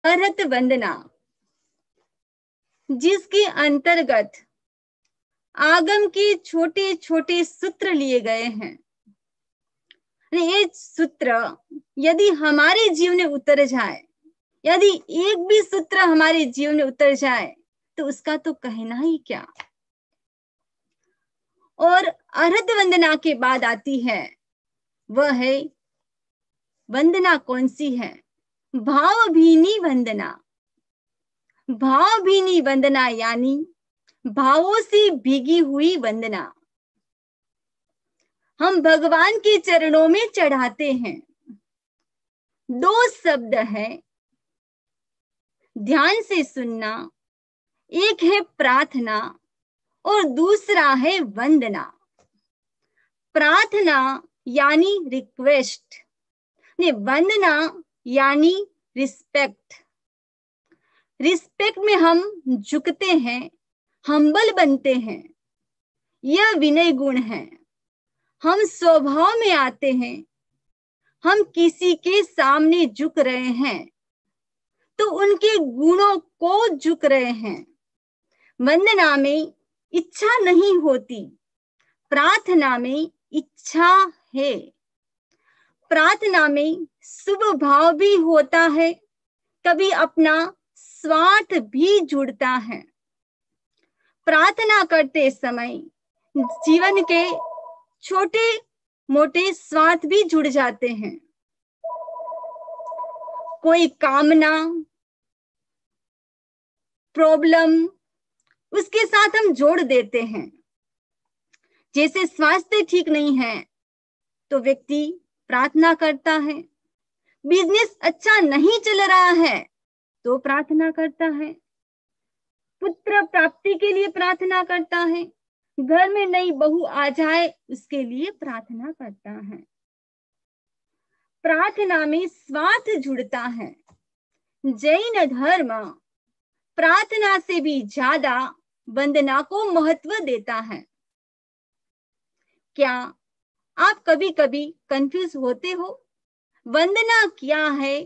अर्हत वंदना, जिसके अंतर्गत आगम के छोटे छोटे सूत्र लिए गए हैं। ये सूत्र यदि हमारे जीवन में उतर जाए, यदि एक भी सूत्र हमारे जीवन में उतर जाए तो उसका तो कहना ही क्या। और अर्हत वंदना के बाद आती है, वह है वंदना कौन सी है? भावभीनी वंदना। भावभीनी वंदना यानी भावों से भीगी हुई वंदना हम भगवान के चरणों में चढ़ाते हैं। दो शब्द है, ध्यान से सुनना। एक है प्रार्थना और दूसरा है वंदना। प्रार्थना यानी रिक्वेस्ट, ने वंदना यानी रिस्पेक्ट। रिस्पेक्ट में हम झुकते हैं, हम्बल बनते हैं, यह विनय गुण है। हम स्वभाव में आते हैं, हम किसी के सामने झुक रहे हैं तो उनके गुणों को झुक रहे हैं। वंदना में इच्छा नहीं होती, प्रार्थना में इच्छा है। प्रार्थना में शुभ भाव भी होता है, कभी अपना स्वार्थ भी जुड़ता है। प्रार्थना करते समय जीवन के छोटे मोटे स्वार्थ भी जुड़ जाते हैं। कोई कामना, प्रॉब्लम, उसके साथ हम जोड़ देते हैं। जैसे स्वास्थ्य ठीक नहीं है तो व्यक्ति प्रार्थना करता है। बिजनेस अच्छा नहीं चल रहा है तो प्रार्थना करता है। पुत्र प्राप्ति के लिए प्रार्थना करता है। घर में नई बहू आ जाए उसके लिए प्रार्थना करता है। प्रार्थना में स्वार्थ जुड़ता है। जैन धर्म प्रार्थना से भी ज्यादा वंदना को महत्व देता है। क्या आप कभी कभी कंफ्यूज होते हो? वंदना क्या है,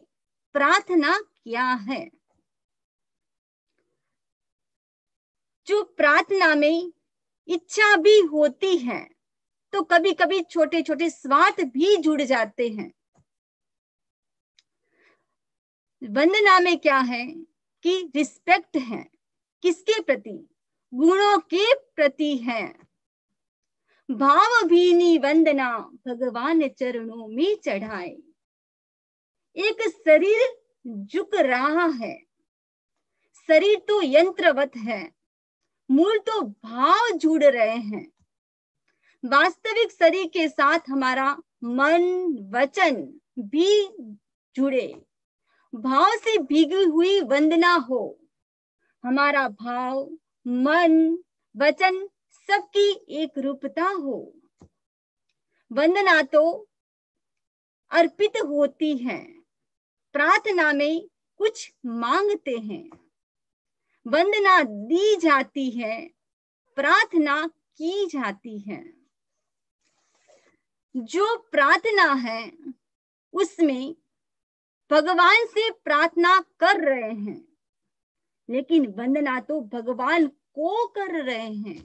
प्रार्थना क्या है? जो प्रार्थना में इच्छा भी होती है तो कभी कभी छोटे छोटे स्वार्थ भी जुड़ जाते हैं। वंदना में क्या है कि रिस्पेक्ट है। किसके प्रति? गुणों के प्रति है। भावभीनी वंदना भगवान चरणों में चढ़ाए। एक शरीर झुक रहा है, शरीर तो यंत्रवत है, मूल तो भाव जुड़ रहे हैं। वास्तविक शरीर के साथ हमारा मन वचन भी जुड़े, भाव से भीगी हुई वंदना हो। हमारा भाव, मन, वचन सबकी एक रूपता हो। वंदना तो अर्पित होती है, प्रार्थना में कुछ मांगते हैं। वंदना दी जाती है, प्रार्थना की जाती है। जो प्रार्थना है उसमें भगवान से प्रार्थना कर रहे हैं, लेकिन वंदना तो भगवान को कर रहे हैं।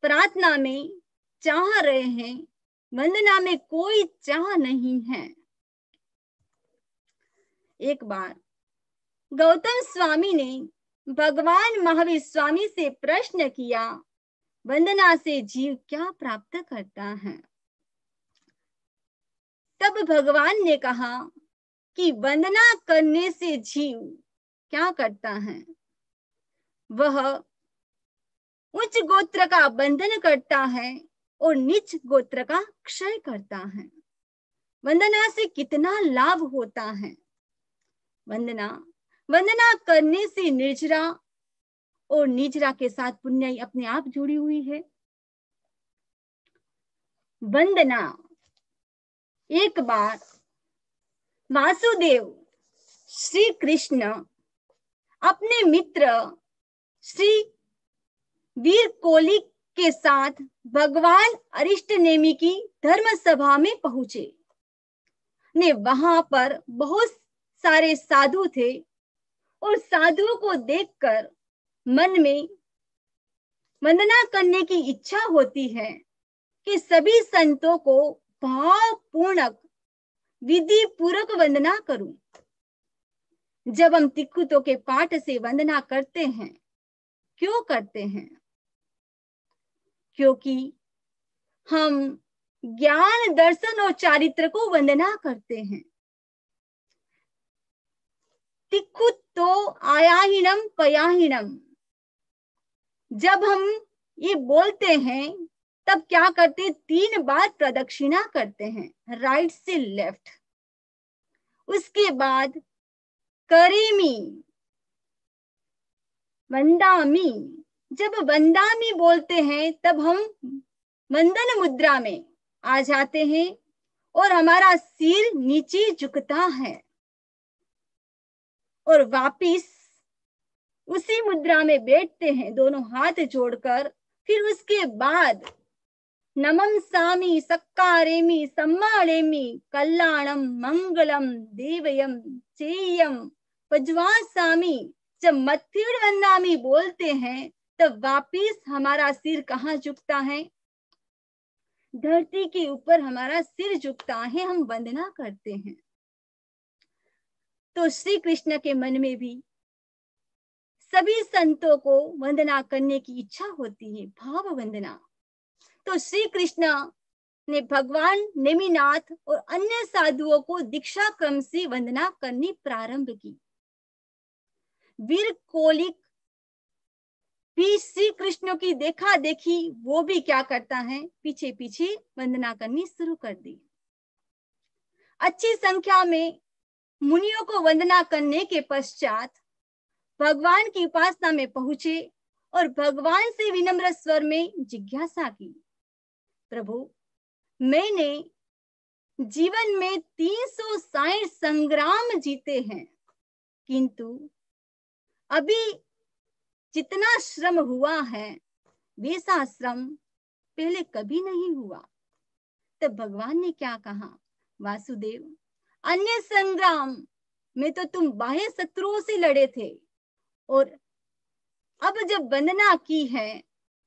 प्रार्थना में चाह रहे हैं, वंदना में कोई चाह नहीं है। एक बार गौतम स्वामी ने भगवान महावीर स्वामी से प्रश्न किया, वंदना से जीव क्या प्राप्त करता है? तब भगवान ने कहा कि वंदना करने से जीव क्या करता है? वह उच्च गोत्र का बंधन करता है और नीच गोत्र का क्षय करता है। वंदना से कितना लाभ होता है? वंदना करने से निर्जरा और निर्जरा के साथ पुण्य अपने आप जुड़ी हुई है। वंदना, एक बार वासुदेव श्री कृष्ण अपने मित्र श्री वीर कोली के साथ भगवान अरिष्टनेमि की धर्म सभा में पहुंचे। ने वहां पर बहुत सारे साधु थे और साधुओं को देखकर मन में वंदना करने की इच्छा होती है कि सभी संतों को भावपूर्वक विधि पूर्वक वंदना करूं। जब हम तिक्कुतों के पाठ से वंदना करते हैं, क्यों करते हैं? क्योंकि हम ज्ञान, दर्शन और चारित्र को वंदना करते हैं। तिक्कुतो आयाहीनम पयाहीनम, जब हम ये बोलते हैं तब क्या करते? 3 बार प्रदक्षिणा करते हैं, राइट से लेफ्ट। उसके बाद करेमी, वंदामी, जब वंदामी बोलते हैं तब हम वंदन मुद्रा में आ जाते हैं और हमारा सिर नीचे झुकता है और वापिस उसी मुद्रा में बैठते हैं, दोनों हाथ जोड़कर। फिर उसके बाद नमं सामी सक्कारेमी सम्मारेमी कल्याणम मंगलम देवयम चेयम पज्वासामी, जब मत्थिर वंदामी बोलते हैं तब वापिस हमारा सिर कहाँ झुकता है? धरती के ऊपर हमारा सिर झुकता है, हम वंदना करते हैं। तो श्री कृष्ण के मन में भी सभी संतों को वंदना करने की इच्छा होती है, भाव वंदना। तो श्री कृष्ण ने भगवान नेमिनाथ और अन्य साधुओं को दीक्षा क्रम से वंदना करनी प्रारंभ की। वीर कोलिक भी श्री कृष्ण की देखा देखी वो भी क्या करता है? पीछे पीछे वंदना करनी शुरू कर दी। अच्छी संख्या में मुनियों को वंदना करने के पश्चात भगवान की उपासना में पहुंचे और भगवान से विनम्र स्वर में जिज्ञासा की, प्रभु, मैंने जीवन में 360 संग्राम जीते हैं, किंतु अभी जितना श्रम हुआ है वैसा श्रम पहले कभी नहीं हुआ। तब भगवान ने क्या कहा? वासुदेव, अन्य संग्राम में तो तुम बाह्य शत्रुओं से लड़े थे और अब जब वंदना की है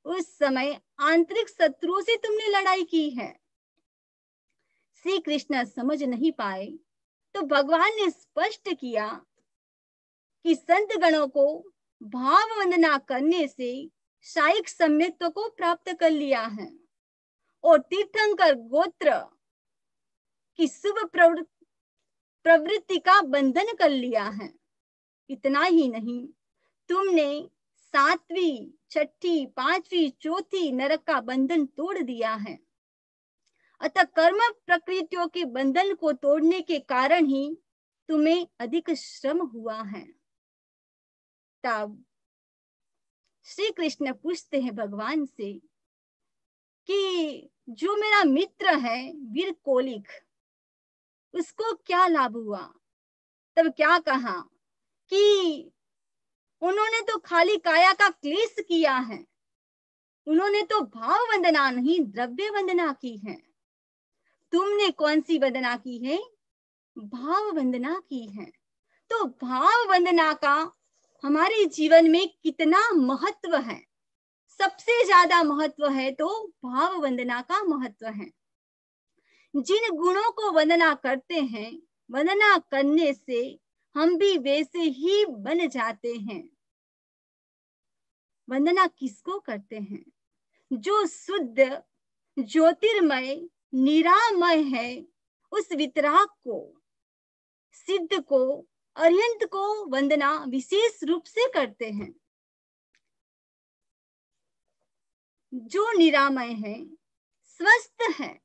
उस समय आंतरिक शत्रुओं से तुमने लड़ाई की है। श्री कृष्ण समझ नहीं पाए तो भगवान ने स्पष्ट किया कि संत गणों को भाव वंदना करने से शायिक सम्यक्त्व को प्राप्त कर लिया है और तीर्थंकर गोत्र की शुभ प्रवृत्ति का बंधन कर लिया है। इतना ही नहीं, तुमने 7वीं, 6ठी, 5वीं, 4थी नरक का बंधन तोड़ दिया है। अतः कर्म प्रकृतियों के बंधन को तोड़ने के कारण ही तुम्हें अधिक श्रम हुआ है। तब श्री कृष्ण पूछते हैं भगवान से कि जो मेरा मित्र है वीर कोलिक, उसको क्या लाभ हुआ? तब क्या कहा कि उन्होंने तो खाली काया का क्लेश किया है, उन्होंने तो भाव वंदना नहीं द्रव्य वंदना की है। तुमने कौन सी वंदना की है? भाव वंदना की है। तो भाव वंदना का हमारे जीवन में कितना महत्व है? सबसे ज्यादा महत्व है तो भाव वंदना का महत्व है। जिन गुणों को वंदना करते हैं, वंदना करने से हम भी वैसे ही बन जाते हैं। वंदना किसको करते हैं? जो शुद्ध, ज्योतिर्मय, निरामय है, उस वितराग को, सिद्ध को, अरिहंत को वंदना विशेष रूप से करते हैं। जो निरामय है, स्वस्थ है,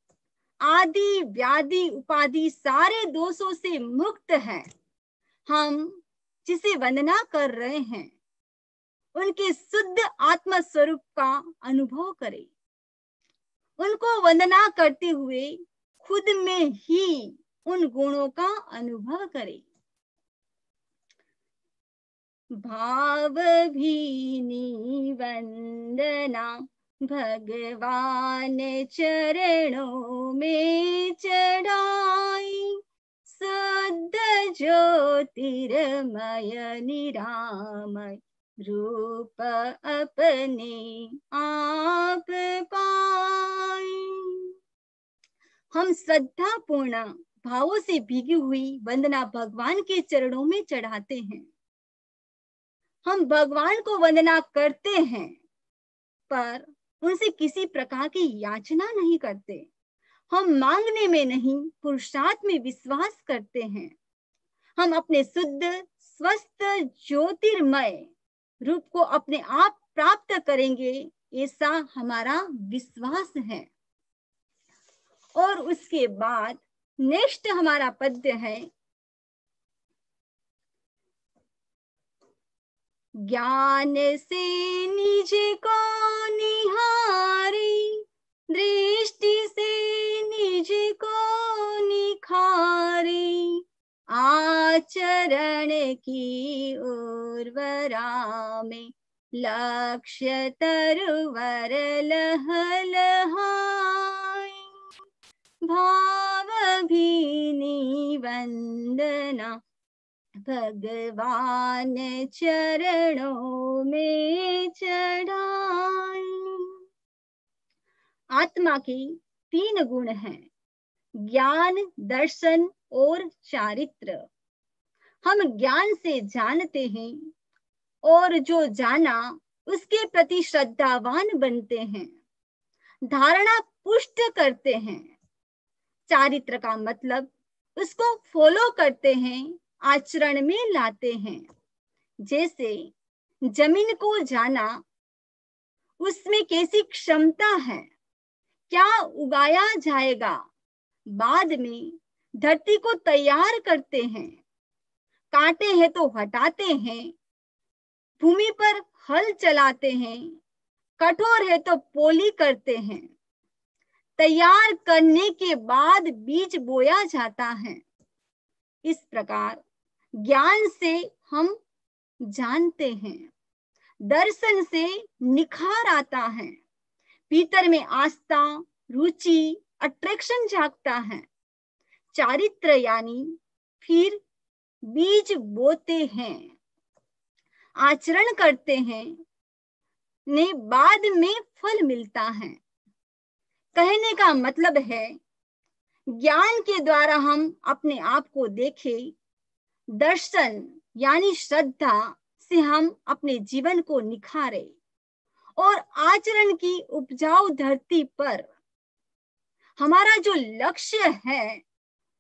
आदि व्याधि उपाधि सारे दोषों से मुक्त है, हम जिसे वंदना कर रहे हैं उनके शुद्ध आत्म स्वरूप का अनुभव करें। उनको वंदना करते हुए खुद में ही उन गुणों का अनुभव करें। भाव भीनी वंदना भगवान चरणों में चढ़ाई, शुद्ध ज्योतिर्मय निरामय रूप अपने आप पाए। हम श्रद्धा पूर्ण भावों से भीगी हुई वंदना भगवान के चरणों में चढ़ाते हैं। हम भगवान को वंदना करते हैं पर उनसे किसी प्रकार की याचना नहीं करते। हम मांगने में नहीं, पुरुषार्थ में विश्वास करते हैं। हम अपने शुद्ध स्वस्थ ज्योतिर्मय रूप को अपने आप प्राप्त करेंगे, ऐसा हमारा विश्वास है। और उसके बाद नेक्स्ट हमारा पद्य है, ज्ञान से निज को निहारी, दृष्टि से निज को निखारी, आचरण की उर्वरा में लक्ष्य तरवर लहलहाई, भाव भीनी वंदना भगवान चरणों में चढ़ाई। आत्मा के 3 गुण हैं, ज्ञान, दर्शन और चारित्र। हम ज्ञान से जानते हैं और जो जाना उसके प्रति श्रद्धावान बनते हैं, धारणा पुष्ट करते हैं। चारित्र का मतलब उसको फॉलो करते हैं, आचरण में लाते हैं। जैसे जमीन को जाना, उसमें कैसी क्षमता है, क्या उगाया जाएगा। बाद में धरती को तैयार करते हैं, कांटे हैं तो हटाते हैं, भूमि पर हल चलाते हैं, कठोर है तो पोली करते हैं। तैयार करने के बाद बीज बोया जाता है। इस प्रकार ज्ञान से हम जानते हैं, दर्शन से निखार आता है, भीतर में आस्था, रुचि, अट्रैक्शन जागता है। चारित्र यानी फिर बीज बोते हैं, आचरण करते हैं, ने बाद में फल मिलता है। कहने का मतलब है, ज्ञान के द्वारा हम अपने आप को देखें, दर्शन यानी श्रद्धा से हम अपने जीवन को निखारें और आचरण की उपजाऊ धरती पर हमारा जो लक्ष्य है,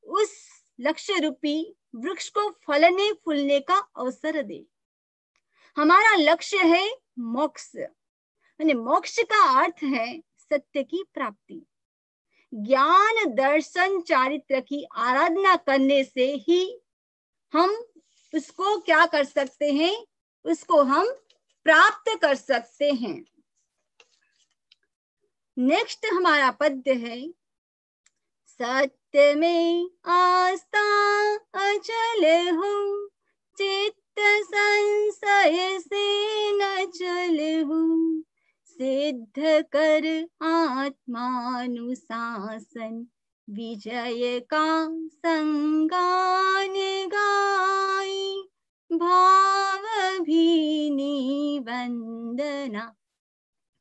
उस लक्ष्य रूपी वृक्ष को फलने फूलने का अवसर दे। हमारा लक्ष्य है मोक्ष, यानी मोक्ष का अर्थ है सत्य की प्राप्ति। ज्ञान, दर्शन, चारित्र की आराधना करने से ही हम उसको क्या कर सकते हैं, उसको हम प्राप्त कर सकते हैं। नेक्स्ट हमारा पद्य है, सत्य में आस्था अचल हो, चित्त संशय से न चल हो, सिद्ध कर आत्मानुशासन, विजय का संगान गाई, भाव भीनी वंदना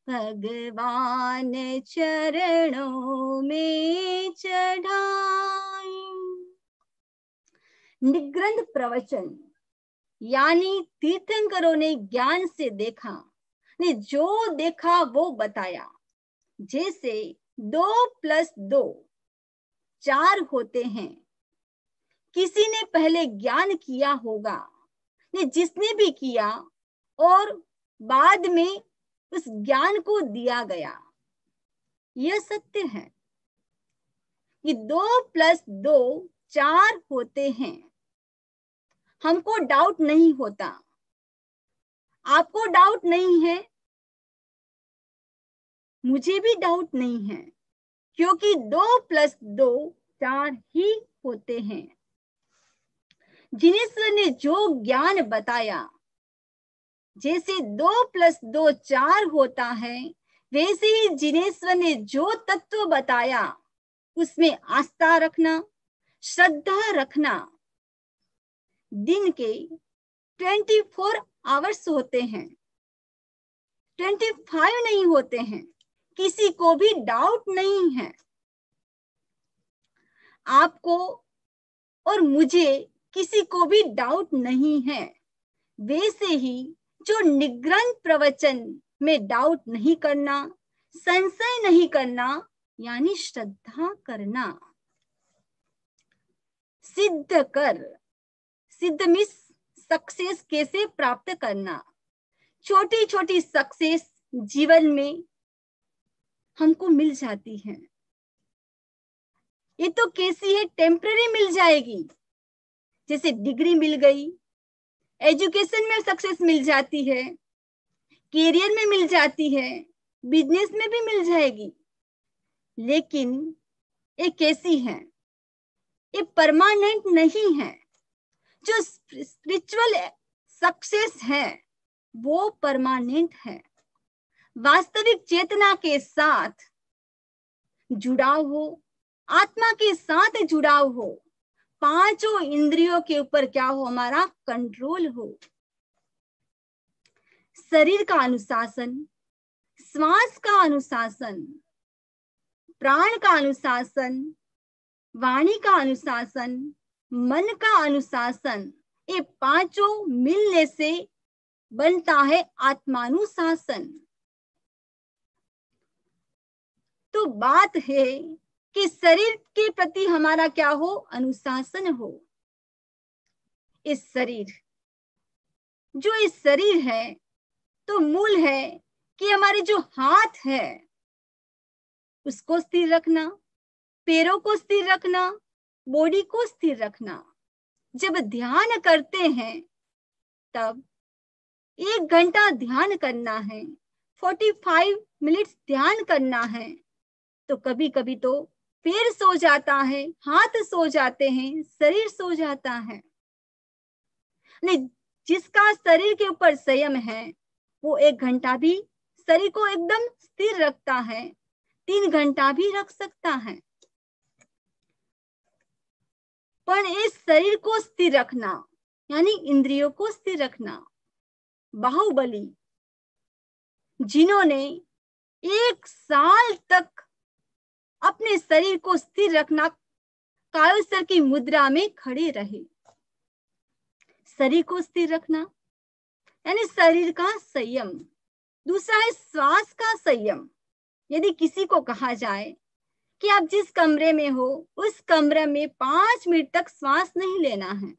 भगवान चरणों में चढ़ाई। निग्रंथ प्रवचन यानी तीर्थंकरों ने ज्ञान से देखा, ने जो देखा वो बताया। जैसे 2 + 2 4 होते हैं। किसी ने पहले ज्ञान किया होगा, ने जिसने भी किया और बाद में उस ज्ञान को दिया गया। यह सत्य है कि 2 + 2 4 होते हैं। हमको डाउट नहीं होता, आपको डाउट नहीं है, मुझे भी डाउट नहीं है, क्योंकि 2 + 2 4 ही होते हैं। जिनेश्वर ने जो ज्ञान बताया, जैसे 2 + 2 4 होता है, वैसे ही जिनेश्वर ने जो तत्व बताया उसमें आस्था रखना, श्रद्धा रखना। दिन के 24 आवर्स होते हैं, 25 नहीं होते हैं, किसी को भी डाउट नहीं है। आपको और मुझे किसी को भी डाउट नहीं है। वैसे ही जो निग्रंथ प्रवचन में डाउट नहीं करना, संशय नहीं करना, यानी श्रद्धा करना। सिद्ध कर, सिद्ध मीन्स सक्सेस कैसे प्राप्त करना। छोटी छोटी सक्सेस जीवन में हमको मिल जाती है। ये तो कैसी है, टेम्पररी मिल जाएगी। जैसे डिग्री मिल गई, एजुकेशन में सक्सेस मिल जाती है, कैरियर में मिल जाती है, बिजनेस में भी मिल जाएगी। लेकिन ये कैसी है, ये परमानेंट नहीं है। जो स्पिरिचुअल सक्सेस है वो परमानेंट है। वास्तविक चेतना के साथ जुड़ाव हो, आत्मा के साथ जुड़ाव हो, पांचों इंद्रियों के ऊपर क्या हो, हमारा कंट्रोल हो। शरीर का अनुशासन, श्वास का अनुशासन, प्राण का अनुशासन, वाणी का अनुशासन, मन का अनुशासन, ये पांचों मिलने से बनता है आत्मानुशासन। तो बात है कि शरीर के प्रति हमारा क्या हो, अनुशासन हो। इस शरीर, जो इस शरीर है, तो मूल है कि हमारे जो हाथ है उसको स्थिर रखना, पैरों को स्थिर रखना, बॉडी को स्थिर रखना। जब ध्यान करते हैं तब 1 घंटा ध्यान करना है, 45 मिनट्स ध्यान करना है। तो कभी कभी तो पैर सो जाता है, हाथ सो जाते हैं, शरीर सो जाता है। नहीं, जिसका शरीर के ऊपर संयम है वो 1 घंटा भी शरीर को एकदम स्थिर रखता है, 3 घंटा भी रख सकता है। पर इस शरीर को स्थिर रखना यानी इंद्रियों को स्थिर रखना, बाहुबली जिन्होंने 1 साल तक अपने शरीर को स्थिर रखना, कायोत्सर्ग की मुद्रा में खड़े रहे। शरीर को स्थिर रखना यानी शरीर का संयम। दूसरा है श्वास का संयम। यदि किसी को कहा जाए कि आप जिस कमरे में हो उस कमरे में 5 मिनट तक श्वास नहीं लेना है,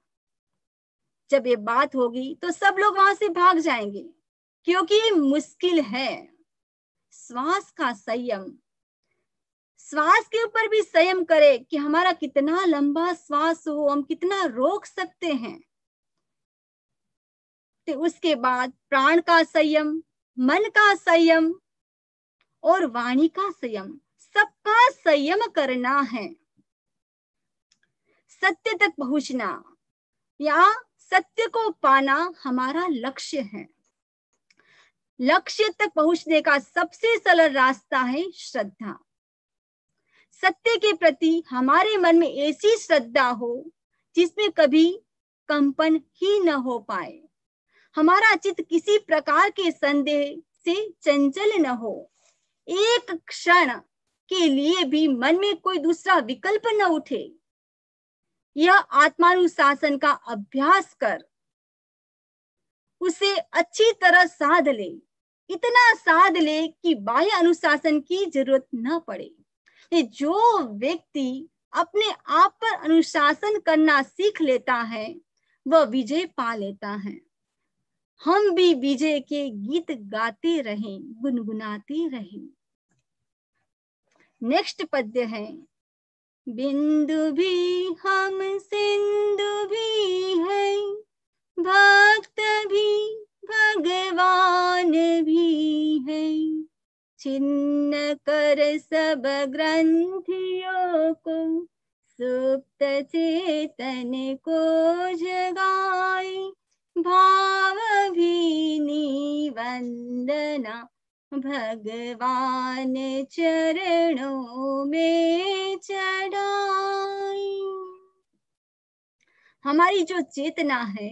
जब ये बात होगी तो सब लोग वहां से भाग जाएंगे, क्योंकि ये मुश्किल है। श्वास का संयम, श्वास के ऊपर भी संयम करे कि हमारा कितना लंबा श्वास हो, हम कितना रोक सकते हैं। तो उसके बाद प्राण का संयम, मन का संयम और वाणी का संयम, सबका संयम करना है। सत्य तक पहुंचना या सत्य को पाना हमारा लक्ष्य है। लक्ष्य तक पहुंचने का सबसे सरल रास्ता है श्रद्धा। सत्य के प्रति हमारे मन में ऐसी श्रद्धा हो जिसमें कभी कंपन ही न हो पाए, हमारा चित्त किसी प्रकार के संदेह से चंचल न हो, एक क्षण के लिए भी मन में कोई दूसरा विकल्प न उठे। यह आत्मानुशासन का अभ्यास कर उसे अच्छी तरह साध ले, इतना साध ले कि बाह्य अनुशासन की जरूरत न पड़े। जो व्यक्ति अपने आप पर अनुशासन करना सीख लेता है वह विजय पा लेता है। हम भी विजय के गीत गाते रहें, गुनगुनाते रहें। नेक्स्ट पद्य है, बिंदु भी हम सिंधु भी है, भक्त भी भगवान भी है, छिन्न कर सब ग्रंथियों को, सुप्त चेतन को जगाए, भाव भीनी वंदना भगवान चरणों में चढ़ाई। हमारी जो चेतना है,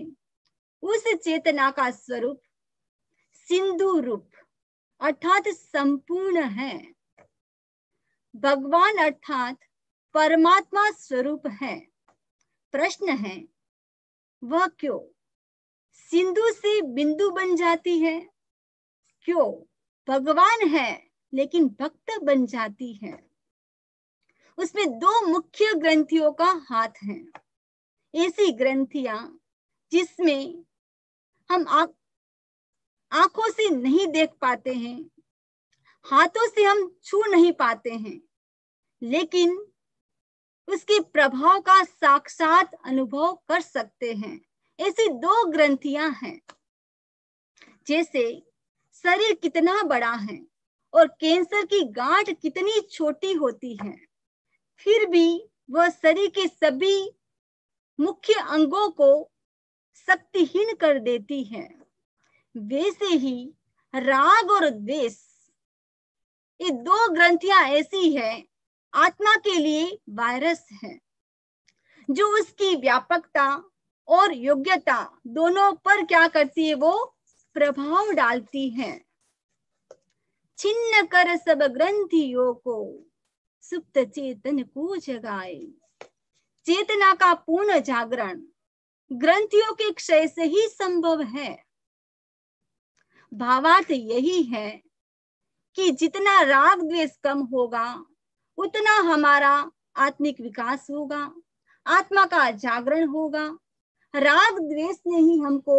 उस चेतना का स्वरूप सिंधु रूप अर्थात संपूर्ण है। भगवान अर्थात परमात्मा स्वरूप है। प्रश्न है, वह क्यों सिंधु से बिंदु बन जाती है? क्यों भगवान है लेकिन भक्त बन जाती है? उसमें दो मुख्य ग्रंथियों का हाथ है। ऐसी ग्रंथियां जिसमें हम आंखों से नहीं देख पाते हैं, हाथों से हम छू नहीं पाते हैं, लेकिन उसके प्रभाव का साक्षात अनुभव कर सकते हैं। ऐसी दो ग्रंथियां हैं। जैसे शरीर कितना बड़ा है और कैंसर की गांठ कितनी छोटी होती है, फिर भी वह शरीर के सभी मुख्य अंगों को शक्तिहीन कर देती है। वैसे ही राग और द्वेष, ये दो ग्रंथियां ऐसी है, आत्मा के लिए वायरस है, जो उसकी व्यापकता और योग्यता दोनों पर क्या करती है? वो प्रभाव डालती है। छिन्न कर सब ग्रंथियों को, सुप्त चेतन को जगाए। चेतना का पूर्ण जागरण ग्रंथियों के क्षय से ही संभव है। भावार्थ यही है कि जितना राग द्वेष कम होगा, उतना हमारा आत्मिक विकास होगा, आत्मा का जागरण होगा। राग द्वेष ने ही हमको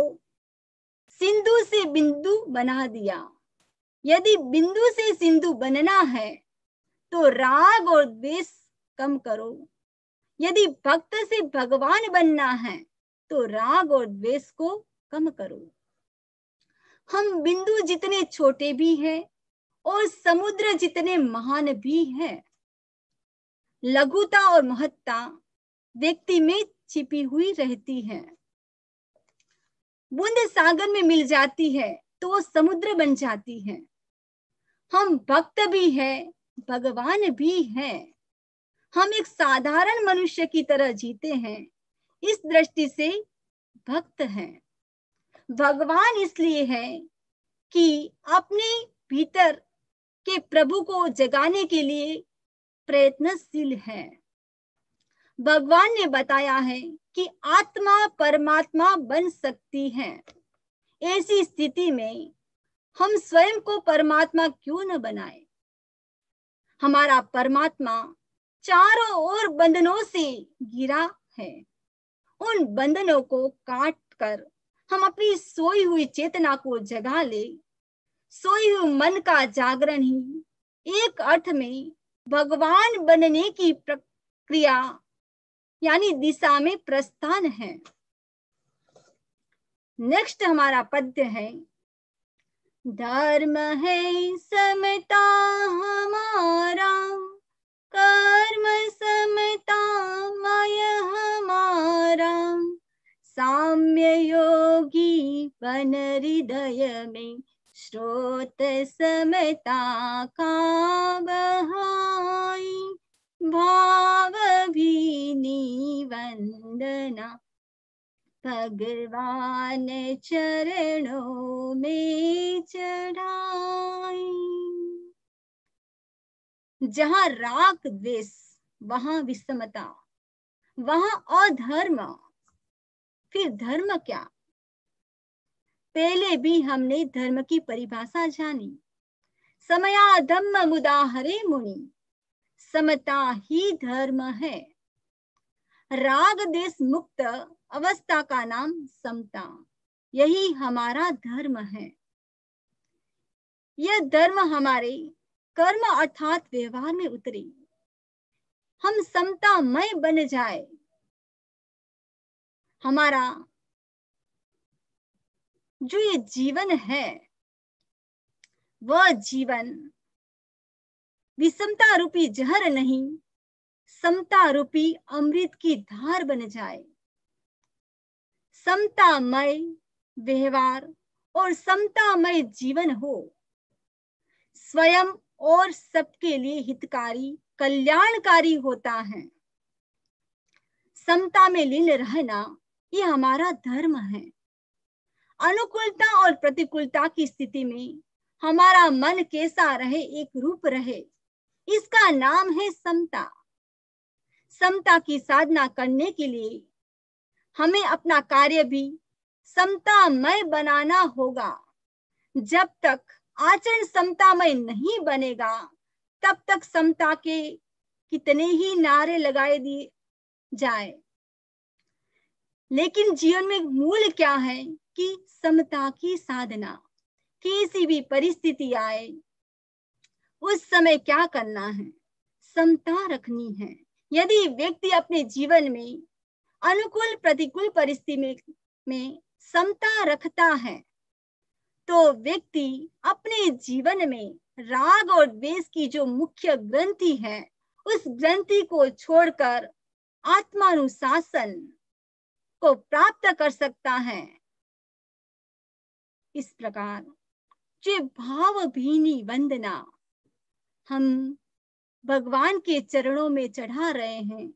सिंधु से बिंदु बना दिया। यदि बिंदु से सिंधु बनना है तो राग और द्वेष कम करो। यदि भक्त से भगवान बनना है तो राग और द्वेष को कम करो। हम बिंदु जितने छोटे भी हैं और समुद्र जितने महान भी हैं, लघुता और महत्ता व्यक्ति में छिपी हुई रहती है। बूंद सागर में मिल जाती है तो वो समुद्र बन जाती है। हम भक्त भी है, भगवान भी है। हम एक साधारण मनुष्य की तरह जीते हैं, इस दृष्टि से भक्त हैं। भगवान इसलिए है कि अपने भीतर के प्रभु को जगाने के लिए प्रयत्नशील है। भगवान ने बताया है कि आत्मा परमात्मा बन सकती है। ऐसी स्थिति में हम स्वयं को परमात्मा क्यों न बनाए? हमारा परमात्मा चारों ओर बंधनों से घिरा है। उन बंधनों को काट कर हम अपनी सोई हुई चेतना को जगा ले। सोई हुई मन का जागरण ही एक अर्थ में भगवान बनने की प्रक्रिया यानी दिशा में प्रस्थान है। नेक्स्ट हमारा पद्य है, धर्म है समता हमारा, कर्म समता मय हमारा, साम्य योगी बन हृदय में, श्रोत समता का बहाई, भाव भीनी वंदना, भगवान चरणों में चढ़ाई। जहां राग द्वेष, वहां विषमता, वहां अधर्म। फिर धर्म क्या? पहले भी हमने धर्म की परिभाषा जानी। समया धम्म मुदाहरे मुनि, समता ही धर्म है। राग द्वेष मुक्त अवस्था का नाम समता, यही हमारा धर्म है। यह धर्म हमारे कर्म अर्थात व्यवहार में उतरे, हम समतामय बन जाए। हमारा जो ये जीवन है, वह जीवन विषमता रूपी जहर नहीं, समता रूपी अमृत की धार बन जाए। समतामय व्यवहार और समतामय जीवन हो, स्वयं और सबके लिए हितकारी कल्याणकारी होता है। समता में लीन रहना ये हमारा धर्म है। अनुकूलता और प्रतिकूलता की स्थिति में हमारा मन कैसा रहे, एक रूप रहे, इसका नाम है समता। समता की साधना करने के लिए हमें अपना कार्य भी समतामय बनाना होगा। जब तक आचरण समतामय नहीं बनेगा, तब तक समता के कितने ही नारे लगाए दिए जाए, लेकिन जीवन में मूल क्या है कि समता की साधना। किसी भी परिस्थिति आए, उस समय क्या करना है, समता रखनी है। यदि व्यक्ति अपने जीवन में अनुकूल प्रतिकूल परिस्थिति में समता रखता है, तो व्यक्ति अपने जीवन में राग और द्वेष की जो मुख्य ग्रंथि है, उस ग्रंथि को छोड़कर आत्मानुशासन को प्राप्त कर सकता है। इस प्रकार जो भावभीनी वंदना हम भगवान के चरणों में चढ़ा रहे हैं,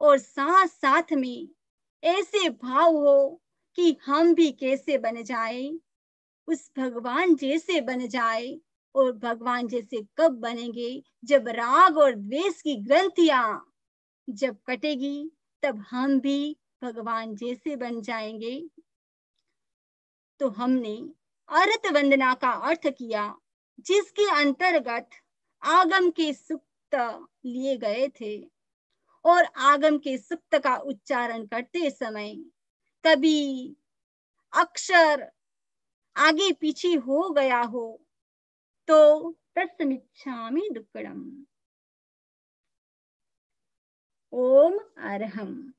और साथ साथ में ऐसे भाव हो कि हम भी कैसे बन जाए, उस भगवान जैसे बन जाए। और भगवान जैसे कब बनेंगे, जब राग और द्वेष की ग्रंथियां जब कटेगी, तब हम भी भगवान जैसे बन जाएंगे। तो हमने अर्थ वंदना का अर्थ किया, जिसके अंतर्गत आगम के सूक्त लिए गए थे, और आगम के सूक्त का उच्चारण करते समय कभी अक्षर आगे पीछे हो गया हो तो तत्समिच्छामि दुक्कडम। ओम अरहम।